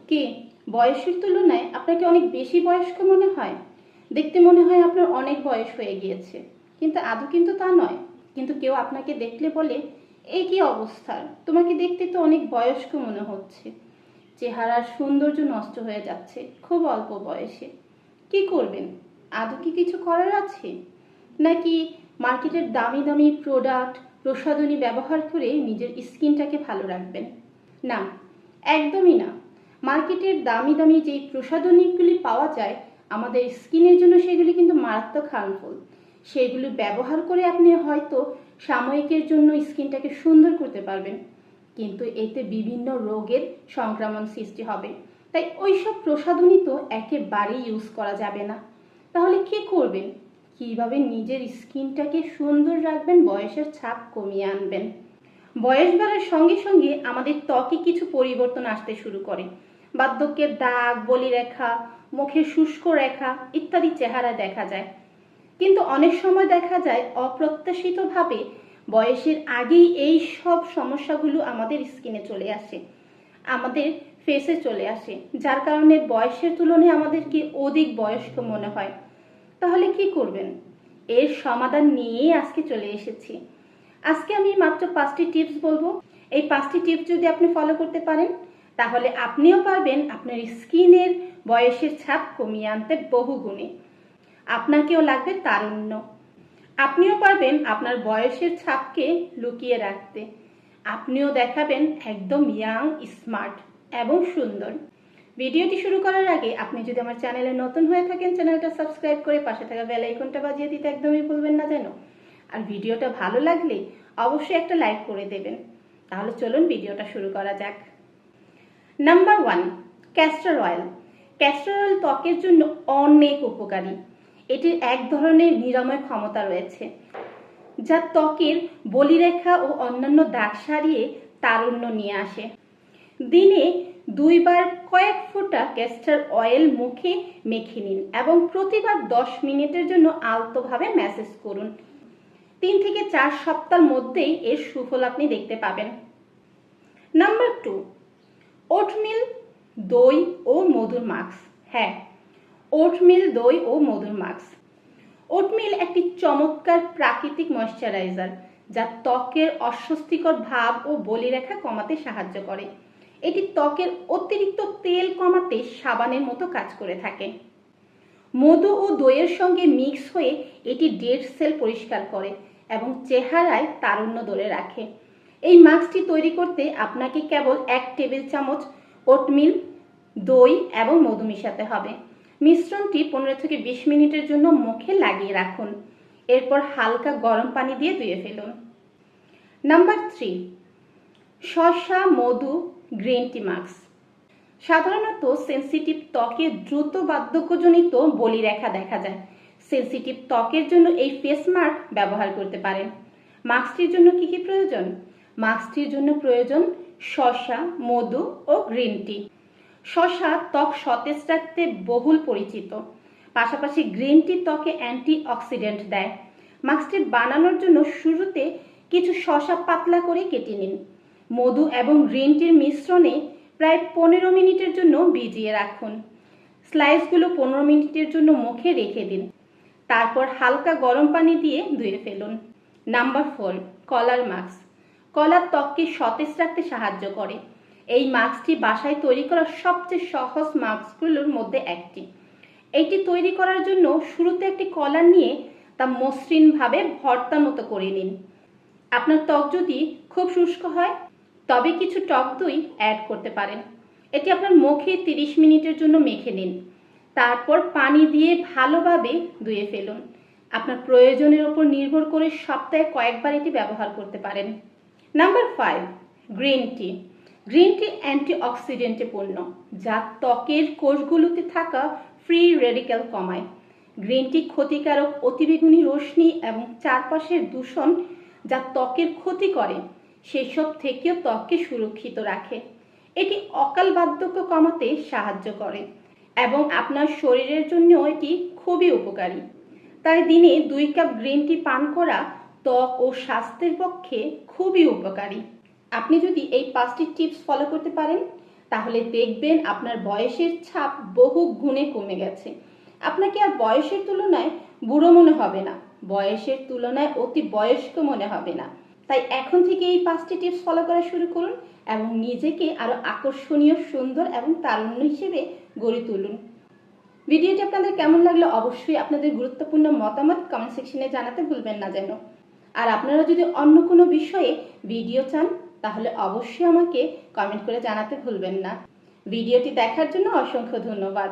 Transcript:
কি বয়সের তুলনায় আপনাকে অনেক বেশি বয়স্ক মনে হয়? দেখতে মনে হয় আপনার অনেক বয়স হয়ে গিয়েছে, কিন্তু আদৌ কিন্তু তা নয়। কিন্তু কেউ আপনাকে দেখলে বলে, এই কি অবস্থা, তোমাকে দেখতে তো অনেক বয়স্ক মনে হচ্ছে। চেহারার সৌন্দর্য নষ্ট হয়ে যাচ্ছে খুব অল্প বয়সে। কি করবেন? আদৌ কি কিছু করার আছে? নাকি মার্কেটের দামি দামি প্রোডাক্ট প্রসাধনী ব্যবহার করে নিজের স্কিনটাকে ভালো রাখবেন? না, একদমই না। মার্কেটের দামি দামি যেই প্রসাধনীগুলি পাওয়া যায় আমাদের স্কিনের জন্য, সেগুলি কিন্তু মারাত্মক হার্মফুল। সেগুলি ব্যবহার করে আপনি হয়তো সাময়িকের জন্য স্কিনটাকে সুন্দর করতে পারবেন, কিন্তু এতে বিভিন্ন রোগের সংক্রমণ সৃষ্টি হবে। তাই ওইসব প্রসাধনী তো একেবারেই ইউজ করা যাবে না। তাহলে কি করবেন? কিভাবে নিজের স্কিনটাকে সুন্দর রাখবেন, বয়সের ছাপ কমিয়ে আনবেন? বয়স বাড়ার সঙ্গে সঙ্গে আমাদের ত্বকে কিছু পরিবর্তন আসতে শুরু করে। বার্ধক্যের দাগ, বলিরেখা, মুখের শুষ্ক রেখা ইত্যাদি চেহারা দেখা যায়। কিন্তু অনেক সময় দেখা যায় অপ্রত্যাশিতভাবে বয়সের আগেই এই সব সমস্যাগুলো আমাদের স্কিনে চলে আসে, আমাদের ফেসে চলে আসে, যার কারণে বয়সের তুলনায় আমাদেরকে অধিক বয়স্ক মনে হয়। তাহলে কি করবেন? এর সমাধান নিয়েই আজকে চলে এসেছি। আজকে আমি মাত্র 5টি টিপস বলবো। এই 5টি টিপস যদি আপনি ফলো করতে পারেন, তাহলে আপনিও পারবেন আপনার স্কিনের বয়সের ছাপ কমিয়ে আনতে বহুগুণে। আপনাকেও লাগবে তারুণ্য। আপনিও পারবেন আপনার বয়সের ছাপকে লুকিয়ে রাখতে। আপনিও দেখাবেন একদম ইয়াং, স্মার্ট এবং সুন্দর। ভিডিওটি শুরু করার আগে আপনি যদি আমার চ্যানেলে নতুন হয়ে থাকেন, চ্যানেলটা সাবস্ক্রাইব করে পাশে থাকা বেল আইকনটা বাজিয়ে দিতে একদমই ভুলবেন না যেন। আর ভিডিওটা ভালো লাগলে অবশ্যই একটা লাইক করে দেবেন। তাহলে চলুন ভিডিওটা শুরু করা যাক। Number 1, castor oil. Castor oil ত্বকের জন্য অনেক উপকারী। এটির এক ধরনের নিরাময় ক্ষমতা রয়েছে, যা ত্বকের বলিরেখা ও অন্যান্য দাগ সারিয়ে তারুণ্য নিয়ে আসে। দিনে 2 বার কয়েক ফোঁটা ক্যাস্টর অয়েল মুখে মেখে নিন এবং প্রতিবার 10 মিনিটের জন্য আলতোভাবে ম্যাসেজ করুন। 3 থেকে 4 সপ্তাহের মধ্যেই এর সুফল আপনি দেখতে পাবেন। নাম্বার 2, ওটমিল, দই ও মধুর মাস্ক। হ্যাঁ, ওটমিল, দই ও মধুর মাস্ক। ওটমিল একটি চমৎকার প্রাকৃতিক ময়শ্চারাইজার, যা ত্বকের অস্বস্তিকর ভাব ও বলিরেখা কমাতে সাহায্য করে। এটি ত্বকের অতিরিক্ত তেল কমাতে সাবানের মতো কাজ করে থাকে। মধু ও দইয়ের সঙ্গে মিক্স হয়ে এটি ডেড সেল পরিষ্কার করে এবং চেহারায় তারুণ্য ধরে রাখে। এই মাস্কটি তৈরি করতে আপনাকে কেবল 1 টেবিল চামচ ওটমিল, দই এবং মধু মিশাতে হবে। মিশ্রণটি 15 থেকে 20 মিনিটের জন্য মুখে লাগিয়ে রাখুন। এরপর হালকা গরম পানি দিয়ে ধুয়ে ফেলুন। নাম্বার 3, শসা, মধু, গ্রিন টি মাস্ক। সাধারণত সেন্সিটিভ ত্বকে দ্রুত বার্ধক্যজনিত বলিরেখা দেখা যায়। সেন্সিটিভ ত্বকের জন্য এই ফেস মাস্ক ব্যবহার করতে পারেন। মাস্কটির জন্য কি কি প্রয়োজন? মাস্কটির জন্য প্রয়োজন শসা, মধু ও গ্রিন টি। শসা ত্বক সতেজ রাখতে বহুল পরিচিত, পাশাপাশি গ্রিন টি ত্বকে অ্যান্টিঅক্সিডেন্ট দেয়। মাস্কটি বানানোর জন্য শুরুতে কিছু শসা পাতলা করে কেটে নিন। মধু এবং গ্রিন টির মিশ্রণে প্রায় 15 মিনিটের জন্য ভিজিয়ে রাখুন। স্লাইসগুলো 15 মিনিটের জন্য মুখে রেখে দিন। তারপর হালকা গরম পানি দিয়ে ধুয়ে ফেলুন। নাম্বার 4, কলার মাস্ক। কলা ত্বককে সতেজ রাখতে সাহায্য করে। এই মাস্কটি বাসায় তৈরি করা সবচেয়ে সহজ মাস্কগুলোর মধ্যে একটি। এটি তৈরি করার জন্য শুরুতে একটি কলা নিয়ে তা মসৃণভাবে ভর্তার মতো করে নিন। আপনার ত্বক যদি খুব শুষ্ক হয় তবে কিছু টক দই অ্যাড করতে পারেন। এটি আপনার মুখে 30 মিনিটের জন্য মেখে নিন। তারপর পানি দিয়ে ভালোভাবে ধুয়ে ফেলুন। আপনার প্রয়োজনের উপর নির্ভর করে সপ্তাহে কয়েকবার এটি ব্যবহার করতে পারেন। Number 5, green tea. Green tea অ্যান্টিঅক্সিডেন্টে পূর্ণ, যা ত্বকের কোষগুলোতে থাকা ফ্রি রেডিক্যাল কমায়। গ্রিন টি ক্ষতিকারক অতিবেগুনি রশ্মি এবং চারপাশের দূষণ যা ত্বকের ক্ষতি করে সেসব থেকেও ত্বককে সুরক্ষিত রাখে। এটি অকাল বার্ধক্য কমাতে সাহায্য করে এবং আপনার শরীরের জন্য এটি খুবই উপকারী। তাই দিনে 2 কাপ গ্রিন টি পান করা ত্বক ও স্বাস্থ্যের পক্ষে খুবই উপকারী। আপনি যদি এই 5টি টিপস ফলো করতে পারেন, তাহলে দেখবেন আপনার বয়সের ছাপ বহু গুণে কমে গেছে। আপনাকে আর বয়সের তুলনায় বুড়ো মনে হবে না, বয়সের তুলনায় অতি বয়স্ক মনে হবে না। তাই এখন থেকে এই 5টি টিপস ফলো করা শুরু করুন এবং নিজেকে আরো আকর্ষণীয়, সুন্দর এবং তারুণ্য হিসেবে গড়ে তুলুন। ভিডিওটি আপনাদের কেমন লাগলো অবশ্যই আপনাদের গুরুত্বপূর্ণ মতামত কমেন্ট সেকশনে জানাতে ভুলবেন না যেন। আর আপনারা যদি অন্য কোনো বিষয়ে ভিডিও চান তাহলে অবশ্যই আমাকে কমেন্ট করে জানাতে ভুলবেন না। ভিডিওটি দেখার জন্য অসংখ্য ধন্যবাদ।